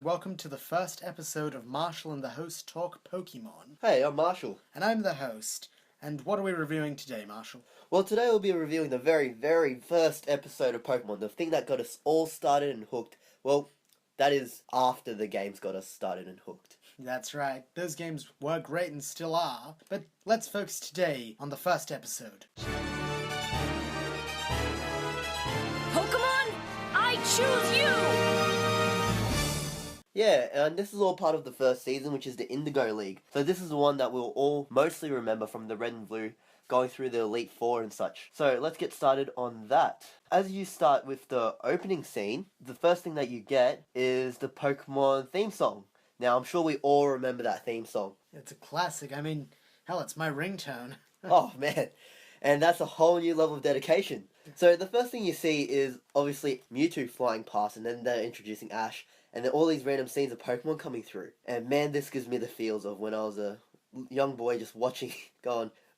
Welcome to the first episode of Marshall and the Host Talk Pokémon. Hey, I'm Marshall. And I'm the host. And what are we reviewing today, Marshall? Well, today we'll be reviewing the very first episode of Pokemon, the thing that got us all started and hooked. Well, that is after the games got us started and hooked. That's right. Those games were great and still are. But let's focus today on the first episode. Pokémon, I choose you! Yeah, and this is all part of the first season, which is the Indigo League. So this is the one that we'll all mostly remember from the Red and Blue, going through the Elite Four and such. So let's get started on that. As you start with the opening scene, the first thing that you get is the Pokemon theme song. Now, I'm sure we all remember that theme song. It's a classic. I mean, hell, it's my ringtone. Oh, man. And that's a whole new level of dedication. So the first thing you see is, obviously, Mewtwo flying past, and then they're introducing Ash. And then all these random scenes of Pokemon coming through. And man, this gives me the feels of when I was a young boy just watching,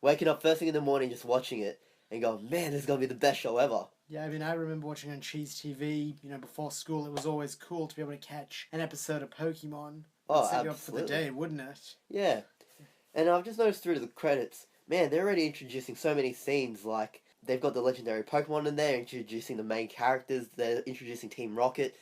waking up first thing in the morning just watching it. And going, man, this is going to be the best show ever. Yeah, I mean, I remember watching on Cheese TV, before school. It was always cool to be able to catch an episode of Pokemon. Oh, set absolutely. you up for the day, wouldn't it? Yeah. And I've just noticed through the credits, man, they're already introducing so many scenes, like, they've got the legendary Pokemon in there, introducing the main characters, they're introducing Team Rocket,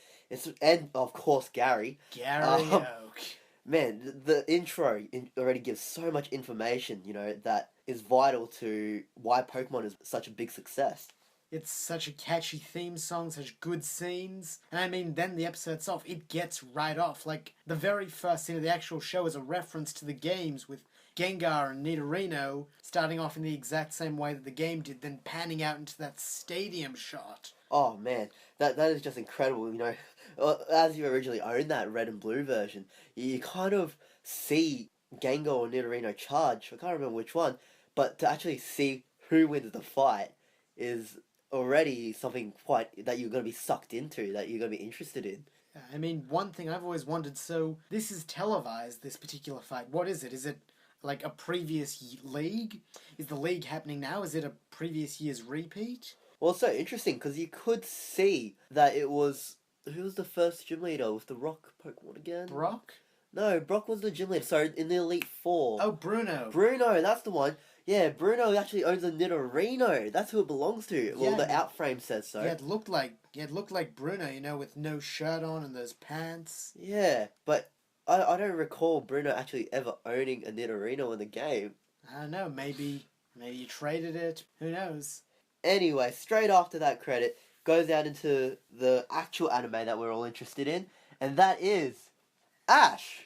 and, of course, Gary. Gary Oak. Man, the intro already gives so much information, that is vital to why Pokemon is such a big success. It's such a catchy theme song, such good scenes. And I mean, then the episode itself, it gets right off. Like, the very first scene of the actual show is a reference to the games with Gengar and Nidorino starting off in the exact same way that the game did, then panning out into that stadium shot. Oh, man, that is just incredible, As you originally owned that red and blue version, you kind of see Gengar or Nidorino charge. I can't remember which one, but to actually see who wins the fight is already something that you're going to be sucked into, that you're going to be interested in. I mean, one thing I've always wondered, so this is televised, this particular fight. What is it? Is it like a previous league? Is the league happening now? Is it a previous year's repeat? Well, it's so interesting, because you could see that it was... Who was the first gym leader with the rock Pokemon again? Brock? No, Brock was the gym leader, so in the Elite Four. Oh, Bruno. Bruno, that's the one. Yeah, Bruno actually owns a Nidorino. That's who it belongs to. Well, the outframe says so. Yeah, it looked like Bruno, with no shirt on and those pants. Yeah, but I don't recall Bruno actually ever owning a Nidorino in the game. I don't know, maybe you traded it. Who knows? Anyway, straight after that credit, goes out into the actual anime that we're all interested in, and that is Ash.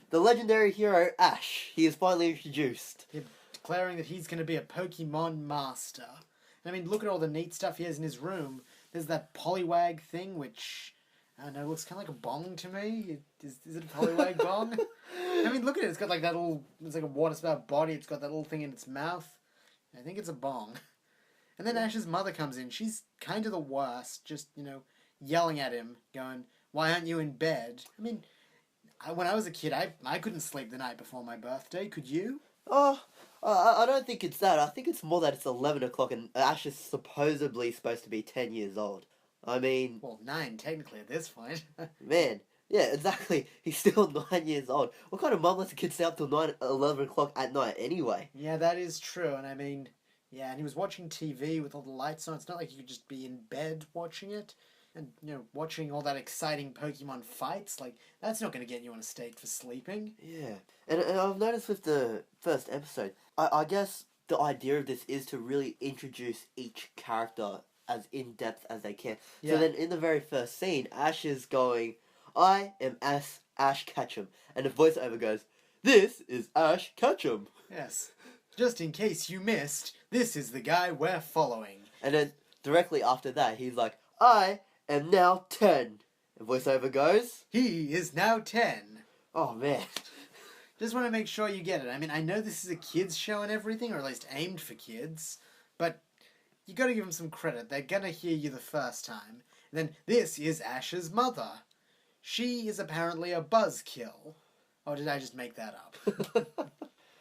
The legendary hero Ash. He is finally introduced. Yeah, declaring that he's going to be a Pokemon master. I mean, look at all the neat stuff he has in his room. There's that Poliwag thing, which, I don't know, looks kind of like a bong to me. Is it a Poliwag bong? I mean, look at it. It's got like that little, it's like a water spout body. It's got that little thing in its mouth. I think it's a bong. And then Ash's mother comes in. She's kind of the worst, just, yelling at him, going, "Why aren't you in bed?" I mean, when I was a kid, I couldn't sleep the night before my birthday. Could you? Oh, I don't think it's that. I think it's more that it's 11 o'clock and Ash is supposedly supposed to be 10 years old. I mean... Well, 9 technically at this point. Man, yeah, exactly. He's still 9 years old. What kind of mum lets a kid stay up till 11 o'clock at night anyway? Yeah, that is true. And I mean, yeah, and he was watching TV with all the lights on. It's not like you could just be in bed watching it. And, watching all that exciting Pokemon fights, like, that's not going to get you on a state for sleeping. Yeah. And I've noticed with the first episode, I guess the idea of this is to really introduce each character as in-depth as they can. Yeah. So then in the very first scene, Ash is going, "I am Ash Ketchum." And the voiceover goes, "This is Ash Ketchum." Yes. Just in case you missed, this is the guy we're following. And then directly after that, he's like, "I am now 10. And voiceover goes, "He is now 10. Oh, man. Just want to make sure you get it. I mean, I know this is a kids show and everything, or at least aimed for kids, but you got to give them some credit. They're going to hear you the first time. And then, this is Ash's mother. She is apparently a buzzkill. Or did I just make that up?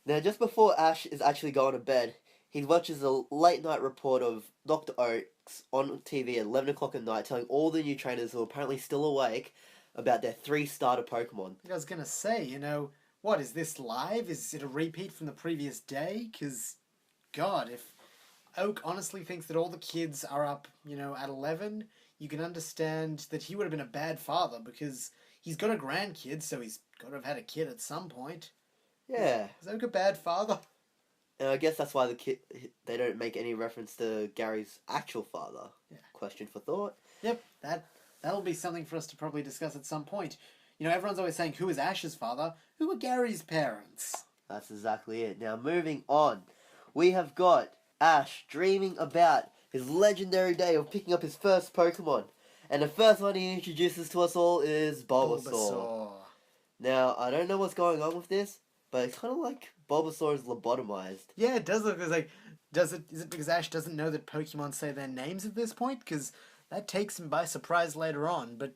Now, just before Ash is actually going to bed, he watches a late-night report of Dr. Oaks on TV at 11 o'clock at night, telling all the new trainers who are apparently still awake about their 3 starter Pokemon. I was gonna say, what, is this live? Is it a repeat from the previous day? Because, God, if Oak honestly thinks that all the kids are up, at 11, you can understand that he would have been a bad father, because he's got a grandkid, so he's got to have had a kid at some point. Yeah. Is Oak a bad father? And I guess that's why they don't make any reference to Gary's actual father. Yeah. Question for thought. Yep, that'll be something for us to probably discuss at some point. Everyone's always saying, who is Ash's father? Who are Gary's parents? That's exactly it. Now, moving on. We have got Ash dreaming about his legendary day of picking up his first Pokemon. And the first one he introduces to us all is Bulbasaur. Now, I don't know what's going on with this, but it's kind of like Bulbasaur is lobotomized. Yeah, it does look like... is it because Ash doesn't know that Pokemon say their names at this point? Because that takes him by surprise later on. But,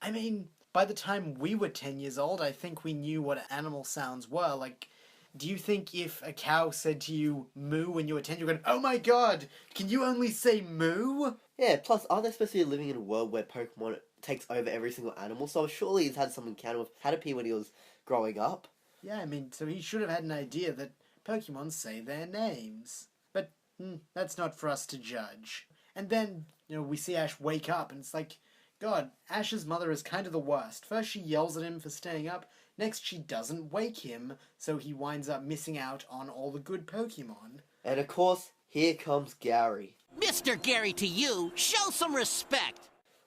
I mean, by the time we were 10 years old, I think we knew what animal sounds were. Like, do you think if a cow said to you moo when you were 10, you're going, oh my god, can you only say moo? Yeah, plus, aren't they supposed to be living in a world where Pokemon takes over every single animal? So surely he's had some encounter with Caterpie when he was growing up. Yeah, I mean, so he should have had an idea that Pokemon say their names. But that's not for us to judge. And then, we see Ash wake up, and it's like, God, Ash's mother is kind of the worst. First she yells at him for staying up, next she doesn't wake him, so he winds up missing out on all the good Pokemon. And of course, here comes Gary. Mr. Gary to you, show some respect.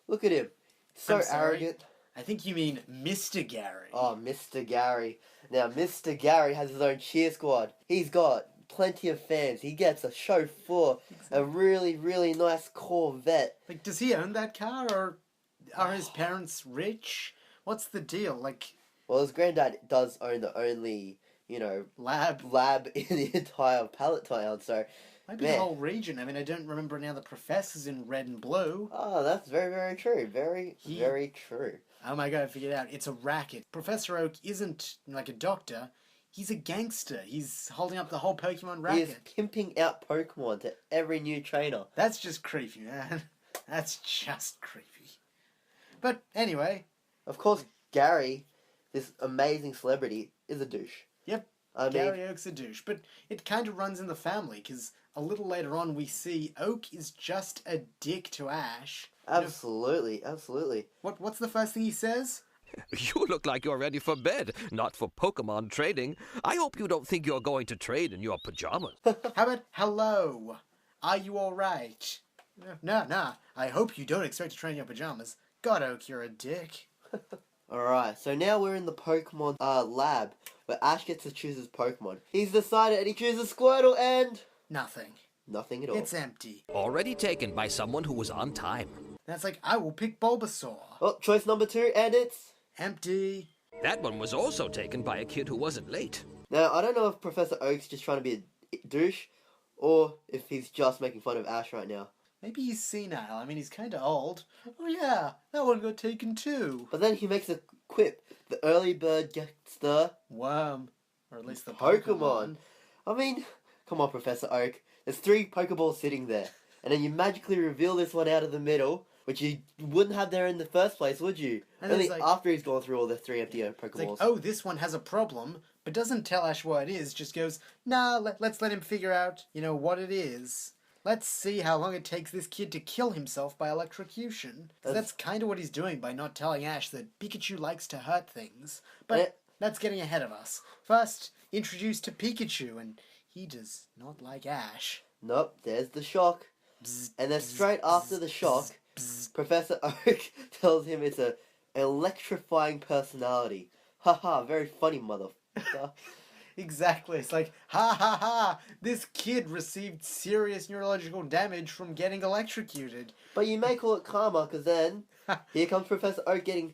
Look at him. So I'm sorry. arrogant. I think you mean Mr. Gary. Oh, Mr. Gary. Now, Mr. Gary has his own cheer squad. He's got plenty of fans. He gets a chauffeur, a really, really nice Corvette. Like, does he own that car, or are his parents rich? What's the deal? Like... Well, his granddad does own the only, lab in the entire Pallet Town, so... Might be the whole region. I mean, I don't remember any other professors in red and blue. Oh, that's very, very true. Very true. Oh my god, I figured it out. It's a racket. Professor Oak isn't like a doctor. He's a gangster. He's holding up the whole Pokemon racket. He is pimping out Pokemon to every new trainer. That's just creepy, man. That's just creepy. But anyway. Of course, Gary, this amazing celebrity, is a douche. Yep. Gary Oak's a douche. But it kind of runs in the family, because a little later on we see Oak is just a dick to Ash. Absolutely, absolutely. What's the first thing he says? You look like you're ready for bed, not for Pokemon trading. I hope you don't think you're going to trade in your pajamas. How about, hello, are you alright? No, I hope you don't expect to trade in your pajamas. God, Oak, you're a dick. Alright, so now we're in the Pokemon lab, where Ash gets to choose his Pokemon. He's decided and he chooses Squirtle and... Nothing. Nothing at all. It's empty. Already taken by someone who was on time. That's like, I will pick Bulbasaur. Oh, choice number 2, and it's... Empty. That one was also taken by a kid who wasn't late. Now, I don't know if Professor Oak's just trying to be a douche, or if he's just making fun of Ash right now. Maybe he's senile. I mean, he's kind of old. Oh yeah, that one got taken too. But then he makes a quip. The early bird gets the... worm. Or at least the Pokemon. I mean, come on, Professor Oak. There's 3 Pokeballs sitting there. And then you magically reveal this one out of the middle, which you wouldn't have there in the first place, would you? And only like, after he's gone through all the 3 empty Pokeballs. It's like, oh, this one has a problem, but doesn't tell Ash what it is, just goes, nah, let's let him figure out, what it is. Let's see how long it takes this kid to kill himself by electrocution. 'Cause that's kind of what he's doing by not telling Ash that Pikachu likes to hurt things. But that's getting ahead of us. First, introduced to Pikachu, and he does not like Ash. Nope, there's the shock. And then straight after the shock, Professor Oak tells him it's a electrifying personality. Haha, very funny, motherfucker. Exactly. It's like, ha ha ha, this kid received serious neurological damage from getting electrocuted. But you may call it karma, because then, here comes Professor Oak getting...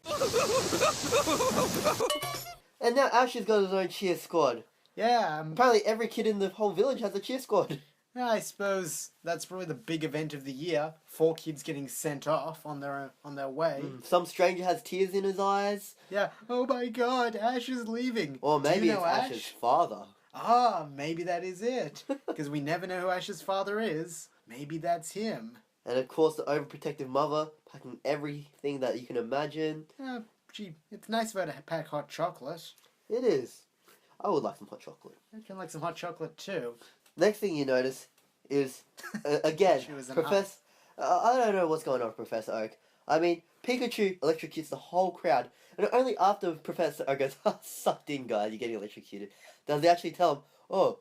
And now Ash has got his own cheer squad. Yeah. Apparently every kid in the whole village has a cheer squad. I suppose that's probably the big event of the year. 4 kids getting sent off on their way. Some stranger has tears in his eyes. Yeah. Oh my god, Ash is leaving. Or maybe Do you know it's Ash? Ash's father. Ah, maybe that is it. Because we never know who Ash's father is. Maybe that's him. And of course the overprotective mother, packing everything that you can imagine. Gee, it's nice of her to pack hot chocolate. It is. I would like some hot chocolate. I can like some hot chocolate too. Next thing you notice is, again, She was an Professor... I don't know what's going on with Professor Oak. I mean, Pikachu electrocutes the whole crowd, and only after Professor Oak goes, sucked in, guys, you're getting electrocuted, does he actually tell him, oh,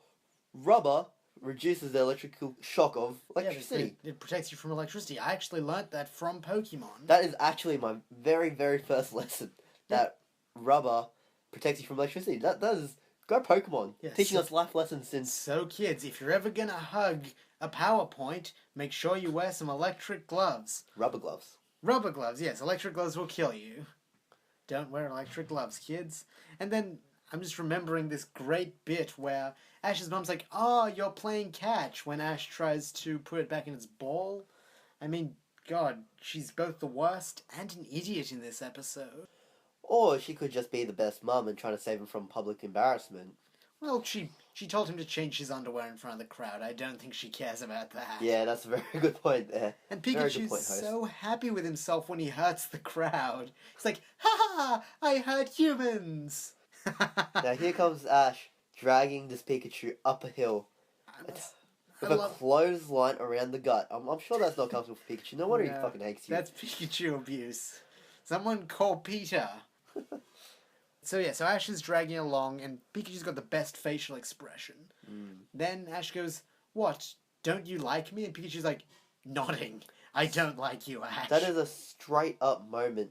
rubber reduces the electrical shock of electricity. Yeah, it protects you from electricity. I actually learnt that from Pokemon. That is actually my very, very first lesson, that rubber protects you from electricity. That is... Go Pokemon. Yes. Teaching us life lessons since... So kids, if you're ever gonna hug a PowerPoint, make sure you wear some electric gloves. Rubber gloves. Rubber gloves, yes. Electric gloves will kill you. Don't wear electric gloves, kids. And then I'm just remembering this great bit where Ash's mom's like, oh, you're playing catch, when Ash tries to put it back in its ball. I mean, God, she's both the worst and an idiot in this episode. Or she could just be the best mum and trying to save him from public embarrassment. Well, she told him to change his underwear in front of the crowd. I don't think she cares about that. Yeah, that's a very good point there. And Very good Pikachu's point, host. so happy with himself when he hurts the crowd. He's like, ha ha, I hurt humans. Now here comes Ash dragging this Pikachu up a hill with a clothesline around the gut. I'm sure that's not comfortable for Pikachu. No wonder he fucking hates you. That's Pikachu abuse. Someone call Peter. So Ash is dragging along, and Pikachu's got the best facial expression. Then Ash goes, what, don't you like me? And Pikachu's like, nodding. I don't like you, Ash. That is a straight up moment.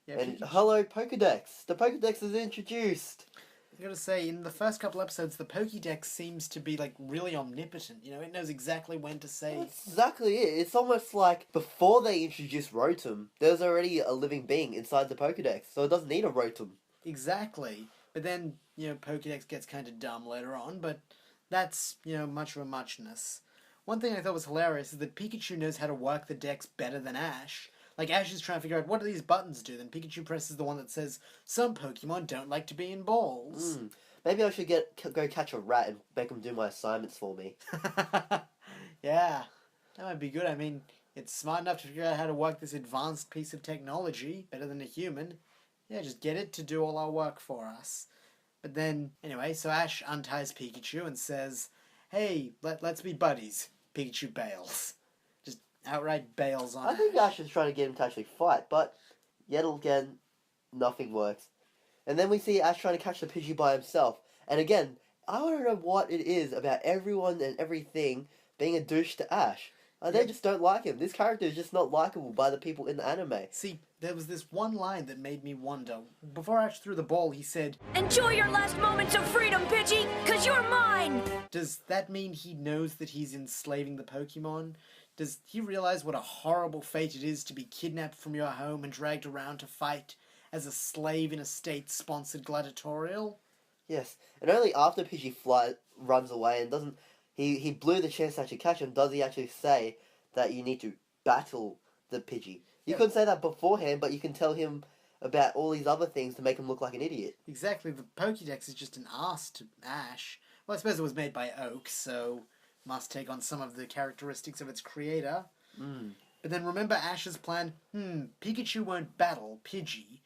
Yeah, And hello, Pokedex. The Pokedex is introduced. I gotta say, in the first couple episodes, the Pokédex seems to be, like, really omnipotent. You know, it knows exactly when to say... That's exactly it. It's almost like before they introduced Rotom, there's already a living being inside the Pokedex, so it doesn't need a Rotom. Exactly. But then, you know, Pokédex gets kind of dumb later on, but that's, you know, much of a muchness. One thing I thought was hilarious is that Pikachu knows how to work the dex better than Ash. Like, Ash is trying to figure out, what do these buttons do? Then Pikachu presses the one that says, some Pokemon don't like to be in balls. Maybe I should go catch a rat and make him do my assignments for me. Yeah, that might be good. I mean, it's smart enough to figure out how to work this advanced piece of technology, better than a human. Yeah, just get it to do all our work for us. But then, anyway, so Ash unties Pikachu and says, hey, let's be buddies. Pikachu bails. Just outright bails on I think Ash is trying to get him to actually fight, but yet again, nothing works. And then we see Ash trying to catch the Pidgey by himself. And again, I don't know what it is about everyone and everything being a douche to Ash. They just don't like him. This character is just not likable by the people in the anime. See, there was this one line that made me wonder. Before Ash threw the ball, he said, Enjoy your last moments of freedom, Pidgey, 'cause you're mine! does that mean he knows that he's enslaving the Pokemon? Does he realize what a horrible fate it is to be kidnapped from your home and dragged around to fight as a slave in a state-sponsored gladiatorial? Yes, and only after Pidgey runs away and doesn't... He blew the chance to actually catch him, does he actually say that you need to battle the Pidgey. You couldn't say that beforehand, but you can tell him about all these other things to make him look like an idiot. Exactly, the Pokédex is just an arse to Ash. Well, I suppose it was made by Oak, so must take on some of the characteristics of its creator. But then remember Ash's plan? Pikachu won't battle Pidgey.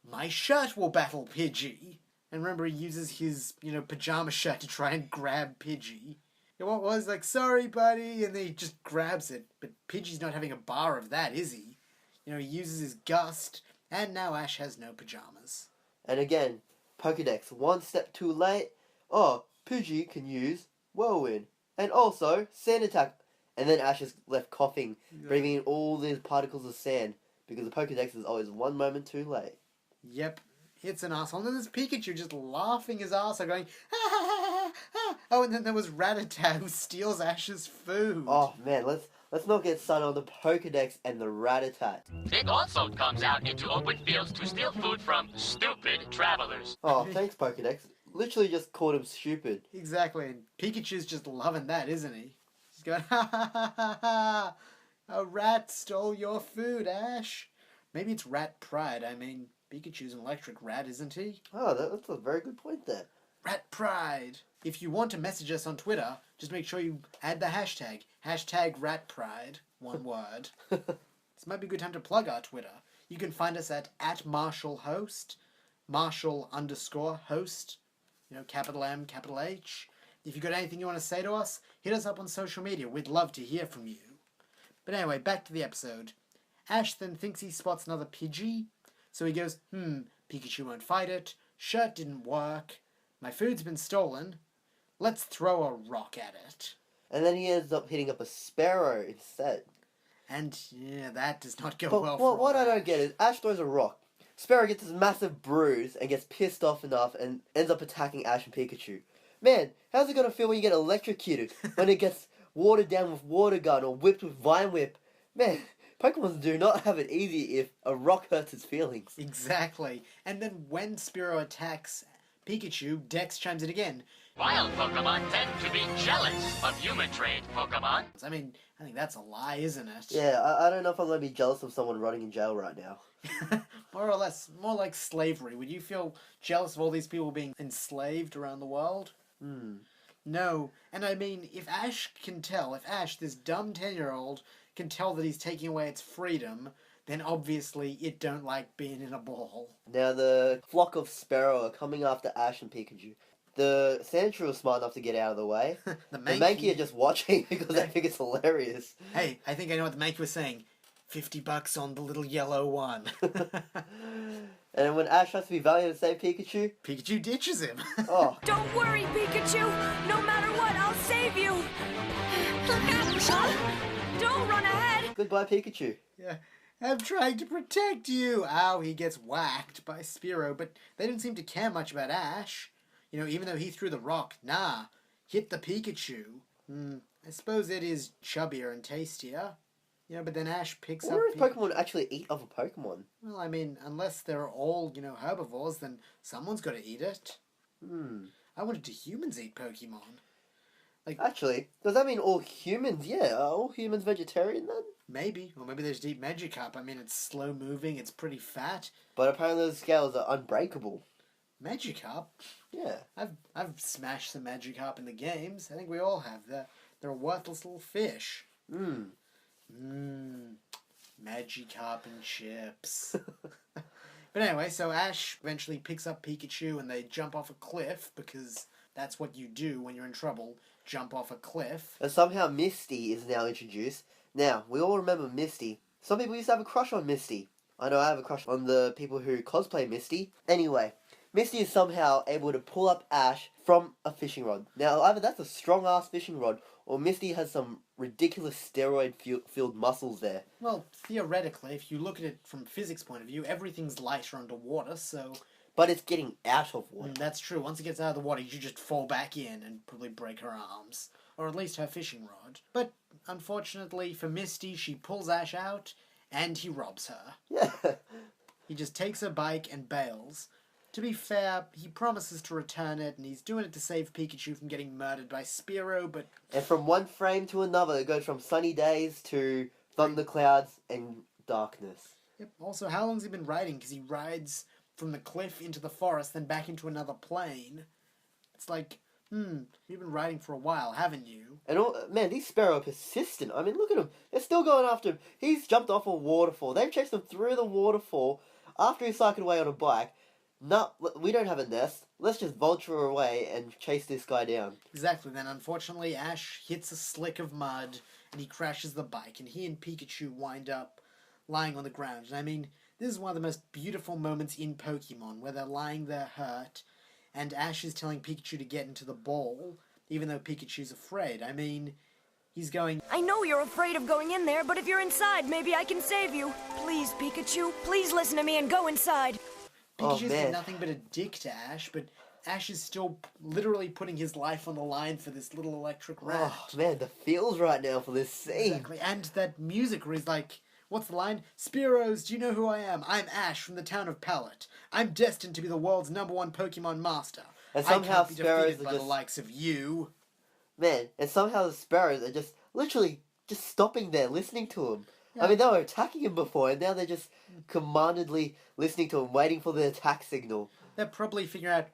My shirt will battle Pidgey. And remember, he uses his, pajama shirt to try and grab Pidgey. What was like, sorry, buddy, and then he just grabs it. But Pidgey's not having a bar of that, is he? He uses his gust, and now Ash has no pajamas. And again, Pokédex, one step too late. Oh, Pidgey can use Whirlwind. And also, Sand Attack. And then Ash is left coughing, breathing in all these particles of sand. Because the Pokédex is always one moment too late. Yep, it's an asshole. And then there's Pikachu just laughing his ass off, going, ha ha ha ha. Oh, and then there was Rattata who steals Ash's food. Oh man, let's not get started on the Pokédex and the Rattata. It also comes out into open fields to steal food from stupid travelers. Oh, thanks Pokédex. Literally just called him stupid. Exactly, and Pikachu's just loving that, isn't he? He's going, ha ha ha ha ha. A rat stole your food, Ash. Maybe it's rat pride. I mean, Pikachu's an electric rat, isn't he? Oh, that's a very good point there. Rat pride. If you want to message us on Twitter, just make sure you add the hashtag #ratpride, one word. This might be a good time to plug our Twitter. You can find us at @MarshallHost, Marshall_host, capital M, capital H. If you've got anything you want to say to us, hit us up on social media. We'd love to hear from you. But anyway, back to the episode. Ash then thinks he spots another Pidgey, so he goes, Pikachu won't fight it, shirt didn't work, my food's been stolen, let's throw a rock at it. And then he ends up hitting up a Sparrow instead. And, yeah, that does not go But well for what I Ash. don't get is, Ash throws a rock, Sparrow gets this massive bruise and gets pissed off enough and ends up attacking Ash and Pikachu. Man, how's it gonna feel when you get electrocuted, when it gets watered down with water gun or whipped with Vine Whip? Man, Pokemon do not have it easy if a rock hurts its feelings. Exactly. And then when Spearow attacks Pikachu, Dex chimes in again. Wild Pokemon tend to be jealous of human-trained Pokemon. I mean, I think that's a lie, isn't it? Yeah, I don't know if I'm gonna be jealous of someone rotting in jail right now. More or less, more like slavery. Would you feel jealous of all these people being enslaved around the world? No. And I mean, if Ash, this dumb 10-year-old, can tell that he's taking away its freedom, then obviously it don't like being in a ball. Now the flock of Sparrow are coming after Ash and Pikachu. The Sandshrew is smart enough to get out of the way. The The Mankey are just watching because they think it's hilarious. Hey, I think I know what the Mankey was saying. $50 on the little yellow one. And when Ash has to be valiant to save Pikachu, Pikachu ditches him. oh, Don't worry, Pikachu. No matter what, I'll save you. Don't run ahead. goodbye Pikachu. Yeah. I'm trying to protect you. Ow, he gets whacked by Spearow, but they didn't seem to care much about Ash. Even though he threw the rock, hit the Pikachu. I suppose it is chubbier and tastier. But then Ash picks up... What if Pokemon actually eat other Pokemon? Well, I mean, unless they're all, herbivores, then someone's got to eat it. I wanted to humans eat Pokemon. Actually, does that mean all humans? Yeah, are all humans vegetarian then? Maybe. Or maybe they just eat Magikarp. I mean, it's slow moving, it's pretty fat. But apparently the scales are unbreakable. Magikarp? Yeah. I've smashed some Magikarp in the games. I think we all have. They're a worthless little fish. Magikarp and chips. But anyway, so Ash eventually picks up Pikachu and they jump off a cliff because that's what you do when you're in trouble. Jump off a cliff. And somehow Misty is now introduced. Now, we all remember Misty. Some people used to have a crush on Misty. I know I have a crush on the people who cosplay Misty. Anyway, Misty is somehow able to pull up Ash from a fishing rod. Now, either that's a strong-ass fishing rod, or Misty has some ridiculous steroid-filled muscles there. Well, theoretically, if you look at it from physics point of view, everything's lighter underwater, so... But it's getting out of water. That's true. Once it gets out of the water, you just fall back in and probably break her arms. Or at least her fishing rod. But, unfortunately for Misty, she pulls Ash out, and he robs her. Yeah. He just takes her bike and bails. To be fair, he promises to return it, and he's doing it to save Pikachu from getting murdered by Spearow, but... And from one frame to another, it goes from sunny days to thunderclouds and darkness. Yep. Also, how long's he been riding? Because he rides from the cliff into the forest, then back into another plane. It's like, you've been riding for a while, haven't you? And man, these Sparrow are persistent. I mean, look at them. They're still going after him. He's jumped off a waterfall. They've chased him through the waterfall after he cycled away on a bike. No, we don't have a nest. Let's just vulture away and chase this guy down. Exactly. Then, unfortunately, Ash hits a slick of mud, and he crashes the bike, and he and Pikachu wind up lying on the ground. And I mean, this is one of the most beautiful moments in Pokemon, where they're lying there hurt, and Ash is telling Pikachu to get into the ball, even though Pikachu's afraid. I mean, he's going, I know you're afraid of going in there, but if you're inside, maybe I can save you. Please, Pikachu, please listen to me and go inside. Pikachu's man. nothing but a dick to Ash, but Ash is still literally putting his life on the line for this little electric rat. Oh, man, the feels right now for this scene. Exactly. And that music where he's like, what's the line? Spearows, do you know who I am? I'm Ash from the town of Pallet. I'm destined to be the world's #1 Pokemon master. And somehow I can't be Sparrows defeated are by just... the likes of you. Man, and somehow the Sparrows are just literally just stopping there, listening to him. Yeah. I mean, they were attacking him before, and now they're just commandedly listening to him, waiting for the attack signal. They're probably figuring out,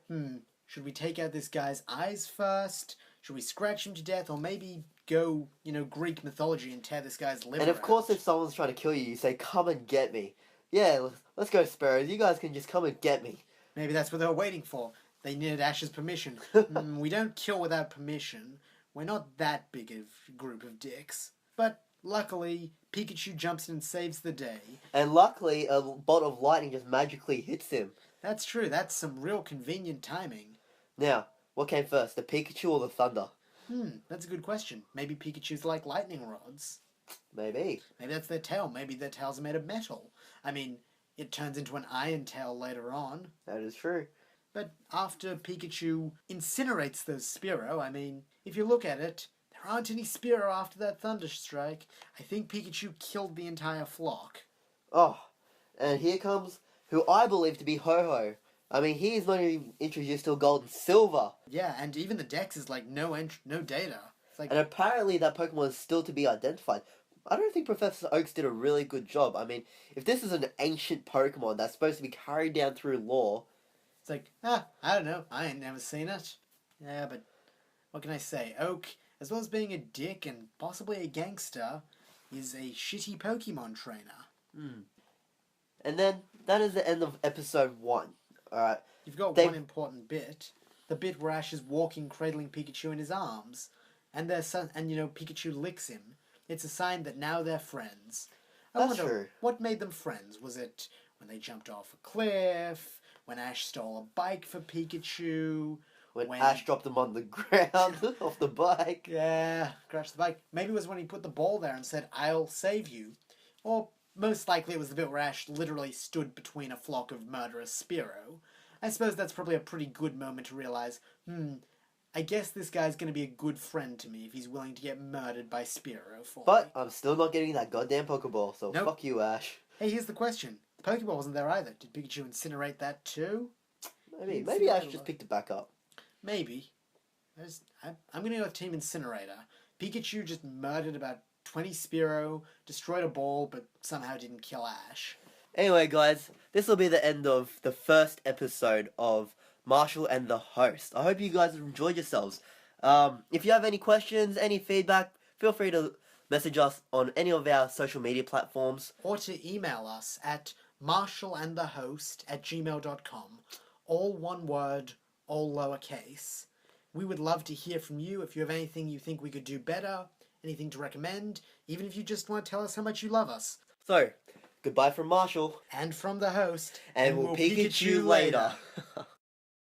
should we take out this guy's eyes first? Should we scratch him to death? Or maybe go, Greek mythology and tear this guy's liver And of course, out? if someone's trying to kill you, you say, come and get me. Yeah, let's go, Sparrows. You guys can just come and get me. Maybe that's what they were waiting for. They needed Ash's permission. We don't kill without permission. We're not that big of a group of dicks. But luckily, Pikachu jumps in and saves the day. And luckily, a bolt of lightning just magically hits him. That's true. That's some real convenient timing. Now, what came first, the Pikachu or the thunder? That's a good question. Maybe Pikachu's like lightning rods. Maybe. Maybe that's their tail. Maybe their tails are made of metal. I mean, it turns into an iron tail later on. That is true. But after Pikachu incinerates the Spearow, I mean, if you look at it, there aren't any Spearow after that Thunder Strike. I think Pikachu killed the entire flock. Oh, and here comes who I believe to be Ho-Ho. I mean, he is not even introduced till Gold and Silver. Yeah, and even the Dex is like no data. It's like, And apparently that Pokemon is still to be identified. I don't think Professor Oaks did a really good job. I mean, if this is an ancient Pokemon that's supposed to be carried down through lore... It's like, I don't know. I ain't never seen it. Yeah, but what can I say? Oak, as well as being a dick and possibly a gangster, is a shitty Pokemon trainer. And then, that is the end of episode 1. Alright. You've got one important bit. The bit where Ash is walking, cradling Pikachu in his arms. And Pikachu licks him. It's a sign that now they're friends. I That's wonder, true. what made them friends? Was it when they jumped off a cliff? When Ash stole a bike for Pikachu? When Ash dropped him on the ground off the bike. Yeah, crashed the bike. Maybe it was when he put the ball there and said, "I'll save you." Or most likely it was the bit where Ash literally stood between a flock of murderous Spearow. I suppose that's probably a pretty good moment to realise, I guess this guy's going to be a good friend to me if he's willing to get murdered by Spearow for But me. I'm still not getting that goddamn Pokeball, so Nope. fuck you, Ash. Hey, here's the question. The Pokeball wasn't there either. Did Pikachu incinerate that too? Maybe Ash just picked it back up. Maybe. I'm going to go with Team Incinerator. Pikachu just murdered about 20 Spearow, destroyed a ball, but somehow didn't kill Ash. Anyway, guys, this will be the end of the first episode of Marshall and the Host. I hope you guys have enjoyed yourselves. If you have any questions, any feedback, feel free to message us on any of our social media platforms. Or to email us at marshallandthehost@gmail.com. All one word, all lowercase. We would love to hear from you if you have anything you think we could do better, anything to recommend, even if you just want to tell us how much you love us. So, goodbye from Marshall. And from the host. And we'll Pikachu later.